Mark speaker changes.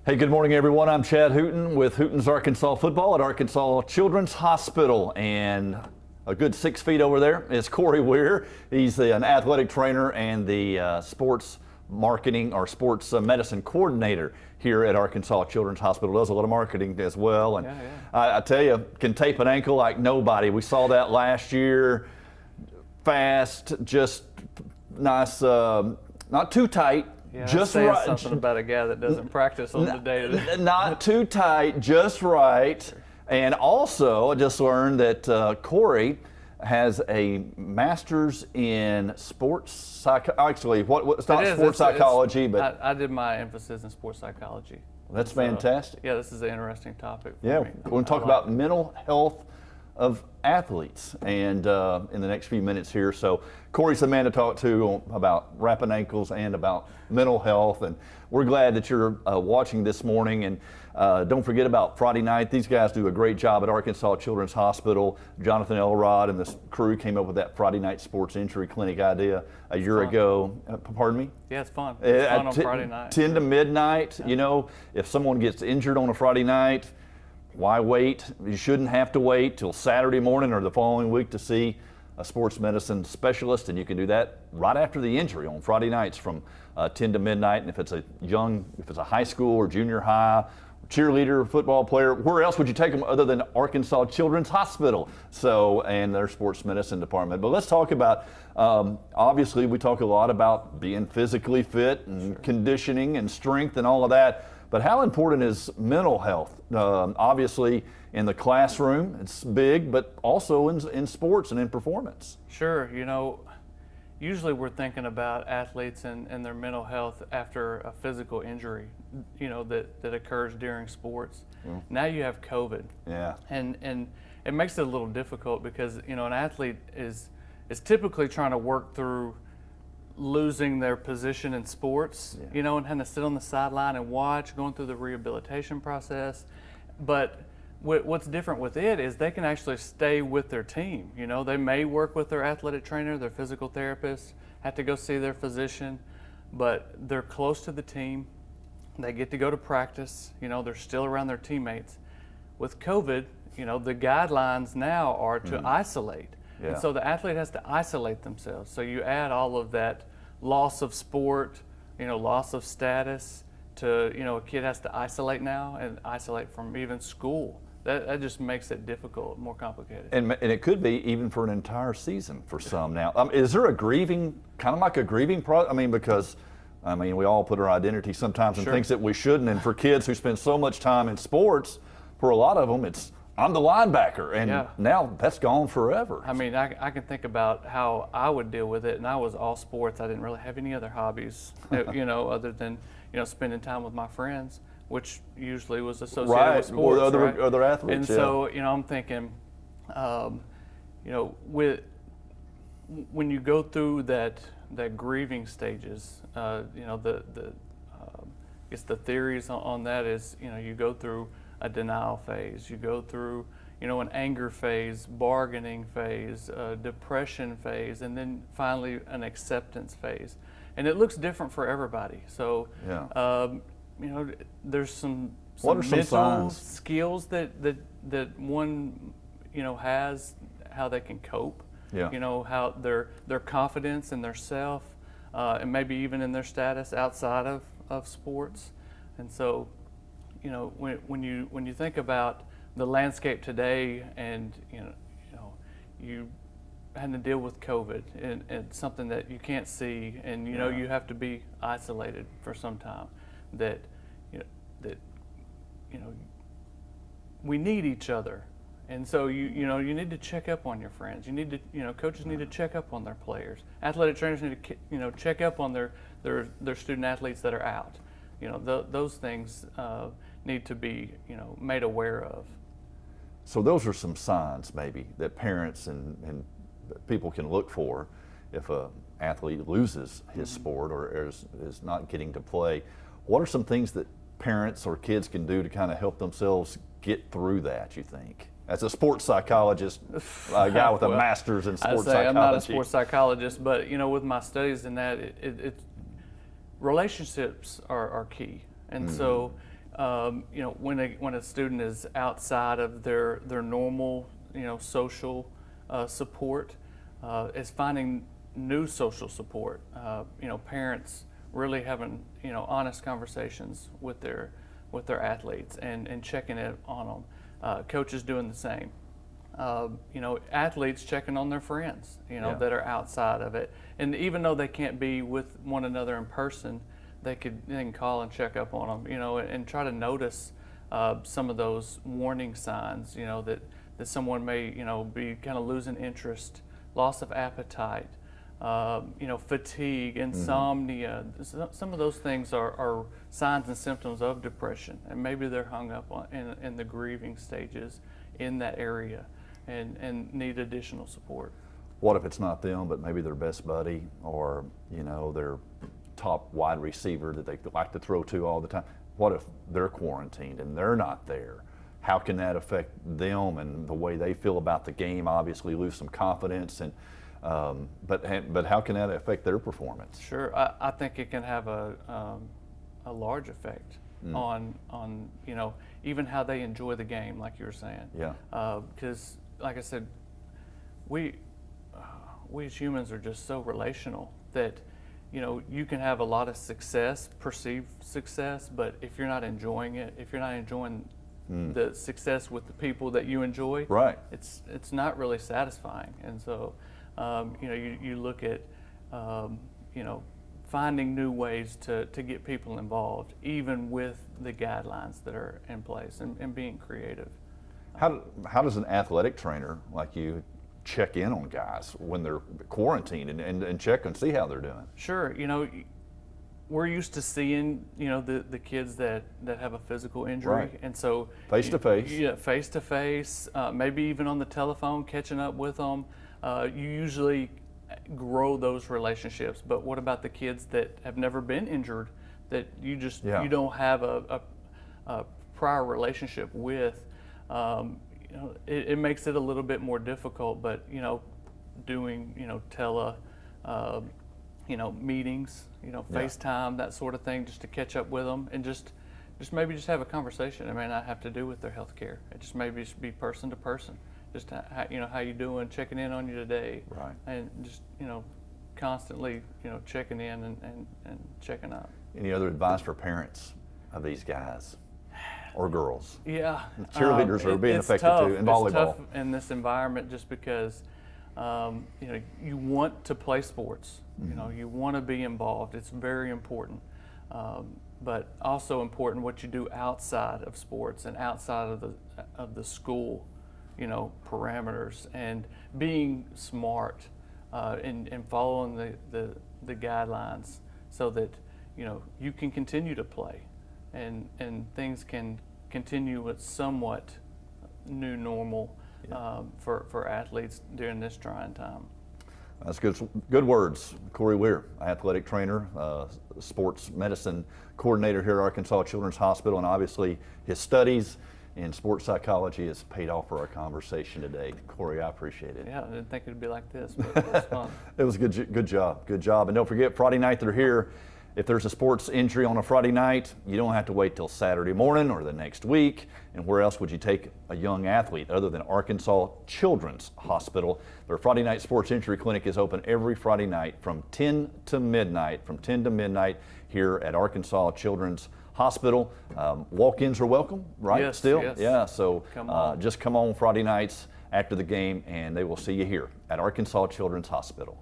Speaker 1: Hey, good morning, everyone. I'm Chad Hooten with Hooten's Arkansas Football at Arkansas Children's Hospital. And a good 6 feet over there is Cory Weir. He's an athletic trainer and the sports marketing or sports medicine coordinator here at Arkansas Children's Hospital. Does a lot of marketing as well. And I tell you, can tape an ankle like nobody. We saw that last year. Fast, just nice, not too tight.
Speaker 2: Yeah,
Speaker 1: just
Speaker 2: saying
Speaker 1: right.
Speaker 2: Something about a guy that doesn't practice on the day.
Speaker 1: Not too tight, just right. And also, I just learned that Cory has a master's in sports psychology. Actually, it's not sports psychology, but
Speaker 2: I did my emphasis in sports psychology.
Speaker 1: That's fantastic.
Speaker 2: Yeah, this is an interesting topic for me.
Speaker 1: We're going to talk about mental health of athletes and in the next few minutes here. So Cory's the man to talk to about wrapping ankles and about mental health, and we're glad that you're watching this morning. And don't forget about Friday night. These guys do a great job at Arkansas Children's Hospital. Jonathan Elrod and this crew came up with that Friday night sports injury clinic idea a year ago. Pardon me?
Speaker 2: Yeah, it's fun. It's fun on Friday night.
Speaker 1: 10 to midnight. Yeah. You know, if someone gets injured on a Friday night, why wait? You shouldn't have to wait till Saturday morning or the following week to see a sports medicine specialist, and you can do that right after the injury on Friday nights from 10 to midnight. And if it's a high school or junior high, cheerleader, football player, where else would you take them other than Arkansas Children's Hospital? So, and their sports medicine department. But let's talk about, obviously we talk a lot about being physically fit and conditioning and strength and all of that. But how important is mental health? Obviously, in the classroom, it's big, but also in sports and in performance.
Speaker 2: Sure. You know, usually we're thinking about athletes and their mental health after a physical injury, you know, that occurs during sports. Now you have COVID.
Speaker 1: Yeah.
Speaker 2: And it makes it a little difficult because, you know, an athlete is typically trying to work through losing their position in sports, you know, and having to sit on the sideline and watch, going through the rehabilitation process. But what's different with it is they can actually stay with their team. You know, they may work with their athletic trainer, their physical therapist, have to go see their physician, but they're close to the team. They get to go to practice. You know, they're still around their teammates. With COVID, you know, the guidelines now are to isolate. Yeah. And so the athlete has to isolate themselves. So you add all of that loss of sport, you know, loss of status to, you know, a kid has to isolate now and isolate from even school. That just makes it difficult, more complicated.
Speaker 1: And it could be even for an entire season for some now. Is there a grieving, kind of like a grieving process? I mean, because, we all put our identity sometimes in things that we shouldn't. And for kids who spend so much time in sports, for a lot of them, it's, I'm the linebacker, and now that's gone forever.
Speaker 2: I mean, I can think about how I would deal with it, and I was all sports. I didn't really have any other hobbies, you know, other than, you know, spending time with my friends, which usually was associated with sports,
Speaker 1: or other athletes.
Speaker 2: And so, you know, I'm thinking, you know, when you go through that grieving stages, you know, I guess the theories on that is, you know, you go through a denial phase, you go through, you know, an anger phase, bargaining phase, depression phase, and then finally an acceptance phase. And it looks different for everybody. So, you know, there's some mental skills that one, you know, has, how they can cope, you know, how their confidence in their self, and maybe even in their status outside of sports. And so, you know, when you think about the landscape today, and you had to deal with COVID and something that you can't see, and you know you have to be isolated for some time. That we need each other, and so you need to check up on your friends. You need to coaches need to check up on their players. Athletic trainers need to check up on their student athletes that are out. You know, those things need to be, you know, made aware of.
Speaker 1: So those are some signs maybe that parents and people can look for if an athlete loses his sport or is not getting to play. What are some things that parents or kids can do to kind of help themselves get through that, you think? As a sports psychologist, a guy with a master's in sports psychology.
Speaker 2: I'm not a sports psychologist, but you know, with my studies in that, relationships are key. And so, When a student is outside of their normal, social support, is finding new social support. Parents really having, honest conversations with their athletes and checking it on them. Coaches doing the same. Athletes checking on their friends, that are outside of it. And even though they can't be with one another in person, they can call and check up on them, and try to notice some of those warning signs, that someone may, be kind of losing interest, loss of appetite, fatigue, insomnia. Some of those things are signs and symptoms of depression, and maybe they're hung up on in the grieving stages in that area and need additional support.
Speaker 1: What if it's not them, but maybe their best buddy or, their top wide receiver that they like to throw to all the time? What if they're quarantined and they're not there? How can that affect them and the way they feel about the game? Obviously lose some confidence, and but how can that affect their performance?
Speaker 2: Sure, I think it can have a large effect on even how they enjoy the game, like you were saying.
Speaker 1: Yeah.
Speaker 2: Because like I said, we as humans are just so relational that you can have a lot of success, perceived success, but if you're not enjoying it, if you're not enjoying the success with the people that you enjoy,
Speaker 1: right,
Speaker 2: it's not really satisfying. And so you look at finding new ways to get people involved, even with the guidelines that are in place, and being creative.
Speaker 1: How does an athletic trainer like you check in on guys when they're quarantined and check and see how they're doing?
Speaker 2: Sure, we're used to seeing the kids that have a physical injury,
Speaker 1: right,
Speaker 2: and so
Speaker 1: face to face.
Speaker 2: Yeah, face to face, maybe even on the telephone, catching up with them. You usually grow those relationships. But what about the kids that have never been injured, that you don't have a prior relationship with? It makes it a little bit more difficult. But doing tele meetings, FaceTime, that sort of thing, just to catch up with them and just maybe have a conversation. It may not have to do with their health care. It just maybe be person to person. Just how you doing, checking in on you today,
Speaker 1: right?
Speaker 2: And just constantly checking in and checking up.
Speaker 1: Any other advice for parents of these guys or girls?
Speaker 2: Yeah,
Speaker 1: cheerleaders are being affected
Speaker 2: tough.
Speaker 1: too in volleyball.
Speaker 2: It's tough in this environment just because you want to play sports. You want to be involved. It's very important, but also important what you do outside of sports and outside of the school parameters, and being smart and following the guidelines so that you can continue to play and things can continue with somewhat new normal for athletes during this trying time.
Speaker 1: That's good words. Cory Weir, athletic trainer, sports medicine coordinator here at Arkansas Children's Hospital, and obviously his studies in sports psychology has paid off for our conversation today. Cory, I appreciate it.
Speaker 2: Yeah, I didn't think it'd be like this, but it was fun.
Speaker 1: It was good job. And don't forget, Friday night they're here. If there's a sports injury on a Friday night, you don't have to wait till Saturday morning or the next week. And where else would you take a young athlete other than Arkansas Children's Hospital? Their Friday night sports injury clinic is open every Friday night from 10 to midnight here at Arkansas Children's Hospital. Walk-ins are welcome, right?
Speaker 2: Yes,
Speaker 1: Still?
Speaker 2: yes.
Speaker 1: Yeah, so
Speaker 2: Just
Speaker 1: come on Friday nights after the game and they will see you here at Arkansas Children's Hospital.